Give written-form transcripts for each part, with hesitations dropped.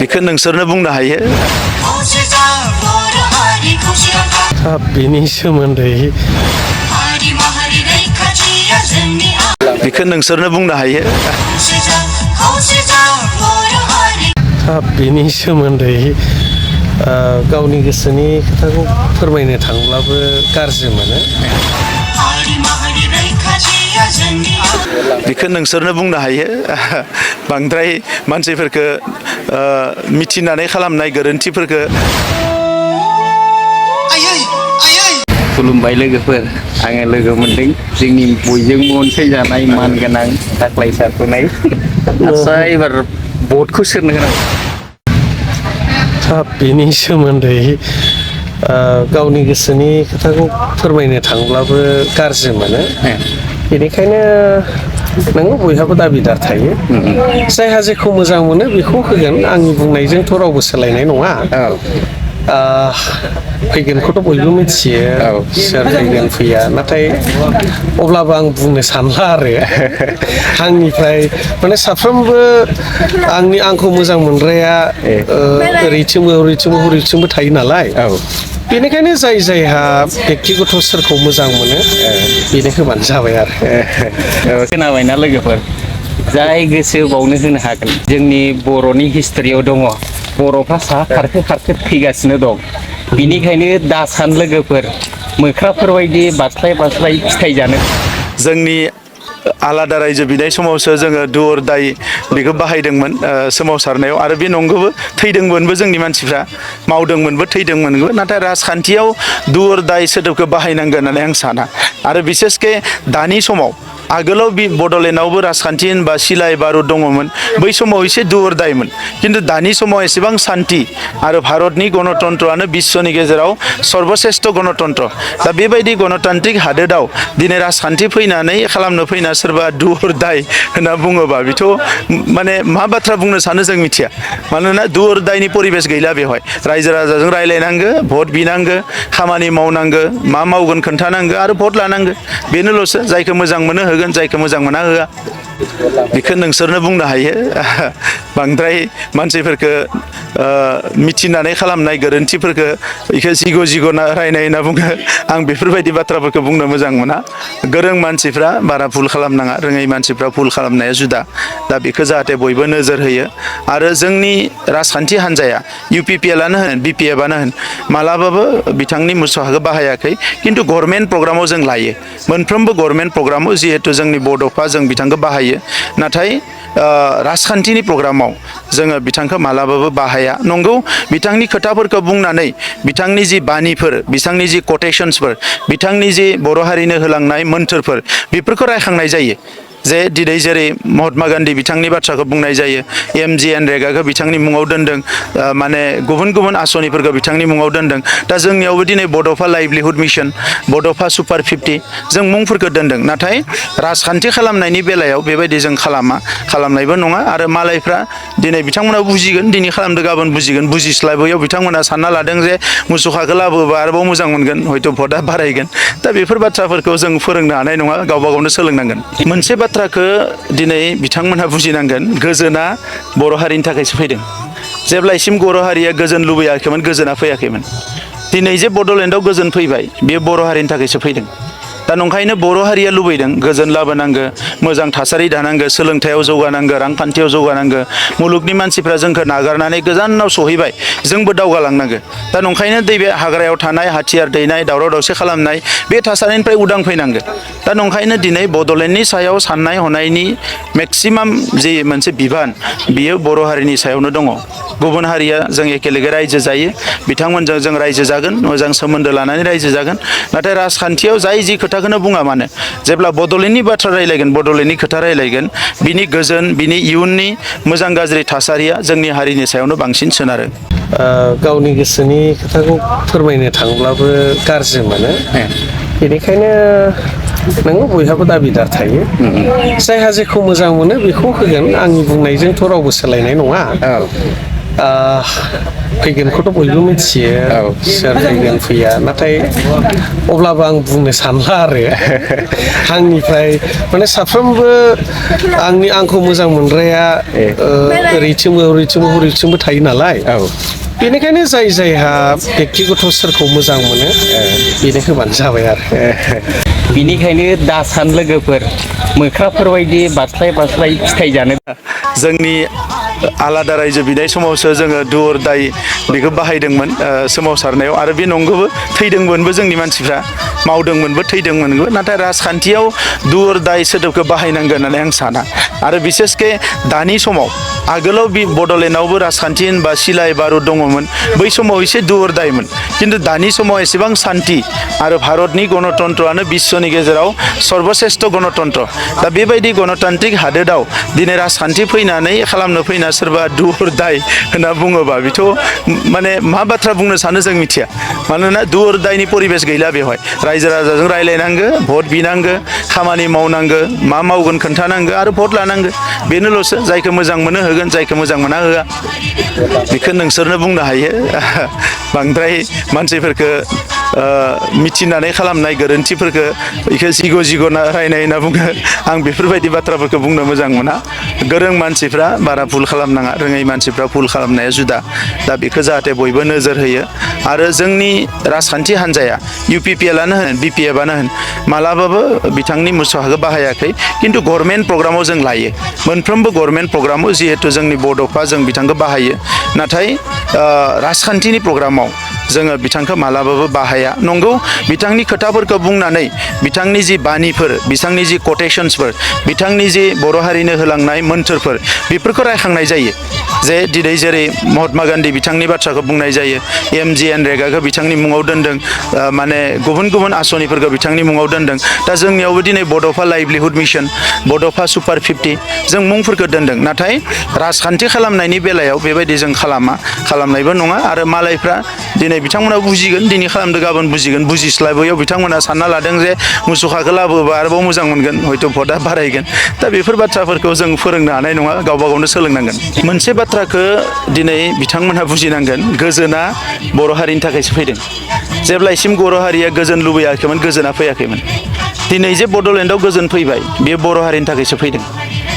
बेखौ नोंसोरनो बुंनो हायो। बेनि सोमोन्दै बेखौ नोंसोरनो बुंनो हायो। बेनि सोमोन्दै गावनि गोसोनि खोथाखौ फोरमायनो थांब्लाबो गाज्रि मोनो। बेखौ नोंसोरनो बुंनो हायो। बांद्राय मानसिफोरखौ मिथिनानै खालामनाय गोरोन्थिफोरखौ। खुलुमबाय लोगोफोर, आङो लोगो मोनदों जोंनि बयजोंबो अनसायजानाय मानगोनां दाख्लाय सारख'नाय। आदसा एबार भटखौ सोरनो होनांगौ? बेनि सोमोन्दै गावनि गोसोनि खोथाखौ फोरमायनो थांब्लाबो गाज्रि मोनो। बेनिखायनो नोङो बयहाबो दाबिदार थायो। जायहा जेखौ मोजां मोनो बेखौ होगोन। आंनि बुंनायजोंथ' रावबो सोलायनाय नङा। फैगोनखौथ' बयबो मिथियो सोर फैगोन फैया, नाथाय अब्लाबो आं बुंनो सानला आरो आंनिफ्राय माने साफ्रोमबो आंखौ मोजां मोनग्राया ओरैथिंबो थायो नालाय। बेनिखायनो जायहा बेक्तिगत सोरखौ मोजां मोनो बेनो होबानो जाबाय आरो। खोनाबायना लोगोफोर, जाय गोसो बावनो होनो हागोन। जोंनि बर'नि हिस्ट'रियाव दङ बर'फ्रा साहा खारखो थैगासिनो दं। बिनिखायनो दा सान लोगोफोर, मोख्राफोरबायदि बास्लाय फिथाइ जानो। जोंनि आलादा रायजो बिनाय समावसो जोङो दु अर दाय बेखौ बाहायदोंमोन सोमावसारनायाव, आरो बे नंगौबो। थैदोंमोनबो जोंनि मानसिफ्रा, मावदोंमोनबो थैदोंमोनबो। नाथाय राजखान्थियाव दु अर दाय सोदोबखौ बाहायनांगोन होननानै आं साना। आरो बिसेसके दानि समाव, आगोलाव बड'लेण्डआवबो राजखान्थि होनबा सिलाय बारुद दङमोन। बै समाव एसे दु अर दायमोन। खिन्थु दानि समाव एसेबां सान्थि, आरो भारतनि गणतन्त्रआनो बिश्वनि गेजेराव सर्बश्रेष्ठ गणतन्त्र। दा बेबायदि गणतान्त्रिक हादोराव दिनै राजखान्थि फैनानै खालामनो फैना सोरबा दु अर दाय होनना बुङोबा बेथ' माने मा बाथ्रा बुंनो सानो जों मिथिया। मानोना दु अर दायनि परिबेस गैला बेवहाय। रायजो राजाजों रायलायनांगो, भट बिनांगो, खामानि मावनांगो, मा मावगोन खोन्थानांगो, आरो भट लानांगो। बेनोल'सो। जायखौ मोजां मोनो होगोन, जायखौ मोजां मोना होआ। बेखौ नोंसोरनो बुंनो हायो। बांद्राय मानसिफोरखौ मिथिनानै खालामनाय गोरोन्थिफोरखौ बेखौ जिग' रायनाय होनना बुङो। आं बेफोरबायदि बाथ्राफोरखौ बुंनो मोजां मोना। गोरों मानसिफ्रा बारा भुल खालामनाङा, रोङै मानसिफ्रा भुल खालामनाया जुदा। दा बेखौ जाहाथे बयबो नोजोर होयो। आरो जोंनि राजखान्थि हान्जाया UPPLआनो होन, BPFआनो होन, मालाबाबो बिथांनि मुसाहाखौ बाहायाखै। खिन्थु गभर्नमेन्ट प्रग्रामाव जों लायो। मोनफ्रोमबो गभर्नमेन्ट प्रग्रामाव जिहेतु जोंनि बड'फा, जों बिथांखौ बाहायो। नाथाय राजखान्थिनि प्रग्रामाव जोङो बिथांखौ मालाबाबो बाहाया। नंगौ, बिथांनि खोथाफोरखौ बुंनानै, बिथांनि जि बानिफोर, बिथांनि जि कटेसन्सफोर, बिथांनि जि बर' हारिनो होलांनाय मोन्थोरफोर, बेफोरखौ रायखांनाय जायो। जे दिनै जेरै महात्मा गान्धी बिथांनि बाथ्राखौ बुंनाय जायो। MGNरेगाखौ बिथांनि मुङाव दोनदों। माने गुबुन गुबुन आसनिफोरखौ बिथांनि मुङाव दोनदों। दा जोंनियावबो दिनै बड'फा लाइभलिहुड मिशन, बड'फा सुपार 50 जों मुंफोरखौ दोनदों। नाथाय राजखान्थि खालामनायनि बेलायाव बेबायदि जों खालामनायबो नङा। आरो मालायफ्रा दिनै बिथांमोना बुजिगोन, दिनै खालामदों गाबोन बुजिगोन। बुजिस्लाबैयाव बिथांमोना सानना लादों जे मुसुखाखौ लाबोबा आरोबाव मोजां मोनगोन, हयथ' भटआ बारायगोन। दा बेफोर बाथ्राफोरखौ जों फोरोंनो हानाय नङा, गावबा गावनो सोलोंनांगोन। मोनसे बाथ्राखौ दिनै बिथांमोनहा बुजिनांगोन, गोजोना बर' हारिनि थाखायसो फैदों। जेब्लासिम बर' हारिया गोजोन लुबैयाखैमोन, गोजोना फैयाखैमोन। दिनै जे बड'लेण्डआव गोजोन फैबाय, बेयो बर' हारिनि थाखायसो फैदों। दा नंखायनो बर' हारिया लुबैदों गोजोन लाबोनांगो, मोजां थासारि दानांगो, सोलोंथायाव जौगानांगो, रांखान्थियाव जौगानांगो। मुलुगनि मानसिफ्रा जोंखौ नागारनानै गोजानाव सहैबाय, जोंबो दावगालांनांगो। दा नंखायनो बे हाग्रायाव थानाय, हाथियार दैनाय, दावराव दावसि खालामनाय, बे थासारिनिफ्राय उदां फैनांगो। दा नंखायनो दिनै बड'लेण्डनि सायाव साननाय हनायनि मेक्सिमाम जि मोनसे बिबान, बियो बर' हारिनि सायावनो दङ। गुबुन हारिया जों एखेलेगे रायजो जायो, बिथांमोनजों जों रायजो जागोन, मोजां सोमोन्दो लानानै रायजो जागोन। नाथाय राजखान्थियाव जाय जि खोथाखौनो बुङा मानो, जेब्ला बड'लेण्डनि बाथ्रा रायलायगोन, बड'लेण्डनि खोथा रायलायगोन, बिनि गोजोन, बिनि इयुननि मोजां गाज्रि थासारिया जोंनि हारिनि सायावनो बांसिन सोनारो। गावनि गोसोनि खोथाखौ फोरमायनो थांब्लाबो गाज्रि मोनो। बेनिखायनो नोङो बयहाबो दाबिदार थायो। जायहा जेखौ मोजां मोनो बेखौ होगोन। आंनि बुंनायजोंथ' रावबो सोलायनाय नङा। फैगोनखौथ' बयबो मिथियो सोर फैगोन फैया नाथाय अब्लाबो आं बुंनो सानला आरो आंनिफ्राय माने साफ्रोमबो आंखौ मोजां मोनग्राया ओरैथिंबो थायो नालाय बेनिखायनो जायहा बेक्तिगत सोरखौ मोजां मोनो बेनो होबानो जाबाय आरो बिनिखायनो दासान लोगोफोर मोख्राफोरबायदि बास्लाय फिथाइ जानो जोंनि आलादा रायजो बिनाय समावसो जोङो डु अर डाइ बेखौ बाहायदोंमोन सोमावसारनायाव आरो बे नंगौबो थैदोंमोनबो जोंनि मानसिफ्रा मावदोंमोनबो थैदोंमोनबो नाथाय राजखान्थियाव डु अर डाइ सोदोबखौ बाहायनांगोन होननानै आं साना आरो बिसेसके दानि समाव आगोलाव बड'लेण्डआवबो राजखान्थि होनबा सिलाइ बारुद दङमोन बै समाव एसे डु अर डाइमोन खिन्थु दानि समाव एसेबां सान्थि आरो भारतनि गणतन्त्रआनो बिश्वनि गेजेराव सर्बश्रेष्ठ गणतन्त्र दा बेबायदि गणतान्त्रिक हादोराव दिनै राजखान्थि फैनानै खालामनो फैना सोरबा डु अर डाइ होनना बुङोबा बेथ' माने मा बाथ्रा बुंनो सानो जों मिथिया मानोना डु अर डाइनि परिबेस गैला बेवहाय रायजो राजाजों रायलायनांगो भट बिनांगो खामानि मावनांगो मा मावगोन खोन्थानांगो आरो भट लानांगो बेनोल'सो जायखौ मोजां मोनो होगोन जायखौ मोजां मोना होआ बेखौ नोंसोरनो बुंनो हायो बांद्राय मानसिफोरखौ मिथिनानै खालामनाय गोरोन्थिफोरखौ बेखौ जिग' रायनाय होनना बुङो आं बेफोरबायदि बाथ्राफोरखौ बुंनो मोजां मोना गोरों मानसिफ्रा बारा भुल खालामनाङा रोङै मानसिफ्रा भुल खालामनाया जुदा दा बेखौ जाहाथे बयबो नोजोर होयो आरो जोंनि राजखान्थि हान्जाया UPPLआनो होन BPFआनो होन मालाबाबो बिथांनि मुसाहाखौ बाहायाखै खिन्थु गभर्नमेन्ट प्रग्रामाव जों लायो मोनफ्रोमबो गभर्नमेन्ट प्रग्रामाव जिहेतु जोंनि बड'फा जों बिथांखौ बाहायो नाथाय राजखान्थिनि प्रग्रामाव जोङो बिथांखौ मालाबाबो बाहाया नंगौ बिथांनि खोथाफोरखौ बुंनानै बिथांनि जि बानिफोर बिथांनि जि कटेशन्सफोर बिथांनि जि बर' हारिनो होलांनाय मोन्थोरफोर बेफोरखौ रायखांनाय जायो जे दिनै जेरै महात्मा गान्धी बिथांनि बाथ्राखौ बुंनाय जायो MGNरेगाखौ बिथांनि मुङाव दोनदों माने गुबुन गुबुन आसनिफोरखौ बिथांनि मुङाव दोनदों दा जोंनियावबो दिनै बड'फा लाइभलिहुड मिशन बड'फा सुपार 50 जों मुंफोरखौ दोनदों नाथाय राजखान्थि खालामनायनि बेलायाव बेबायदि जों खालामनायबो नङा आरो मालायफ्रा दिनै बिथांमोना बुजिगोन दिनै खालामदों गाबोन बुजिगोन बुजिस्लाबैयाव बिथांमोना सानना लादों जे मुसुखाखौ लाबोबा आरोबाव मोजां मोनगोन हयथ' भटआ बारायगोन दा बेफोर बाथ्राफोरखौ जों फोरोंनो हानाय नङा गावबा गावनो सोलोंनांगोन मोनसे बाथ्राखौ दिनै बिथांमोनहा बुजिनांगोन गोजोना बर' हारिनि थाखायसो फैदों जेब्लासिम बर' हारिया गोजोन लुबैयाखैमोन गोजोना फैयाखैमोन दिनै जे बड'लेण्डआव गोजोन फैबाय बेयो बर' हारिनि थाखायसो फैदों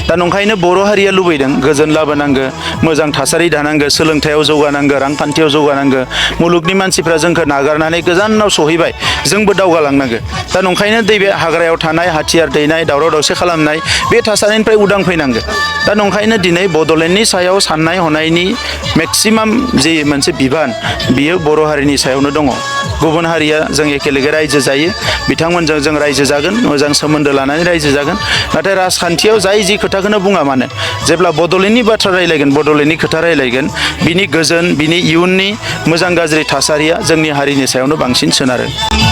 दा नंखायनो बर' हारिया लुबैदों गोजोन लाबोनांगो मोजां थासारि दानांगो सोलोंथायाव जौगानांगो रांखान्थियाव जौगानांगो मुलुगनि मानसिफ्रा जोंखौ नागारनानै गोजानाव सहैबाय जोंबो दावगालांनांगो दा नंखायनो बे हाग्रायाव थानाय हाथियार दैनाय दावराव दावसि खालामनाय बे थासारिनिफ्राय उदां फैनांगो दा नंखायनो दिनै बड'लेण्डनि सायाव साननाय हनायनि मेक्सिमाम जि मोनसे बिबान बियो बर' हारिनि सायावनो दङ गुबुन हारिया जों एखेलेगे रायजो जायो बिथांमोनजों जों रायजो जागोन मोजां सोमोन्दो लानानै रायजो जागोन नाथाय राजखान्थियाव जाय जि खोथाखौनो बुङा मानो जेब्ला बड'लेण्डनि बाथ्रा रायलायगोन बड'लेण्डनि खोथा रायलायगोन बिनि गोजोन बिनि इयुननि मोजां गाज्रि थासारिया जोंनि हारिनि सायावनो बांसिन सोनारो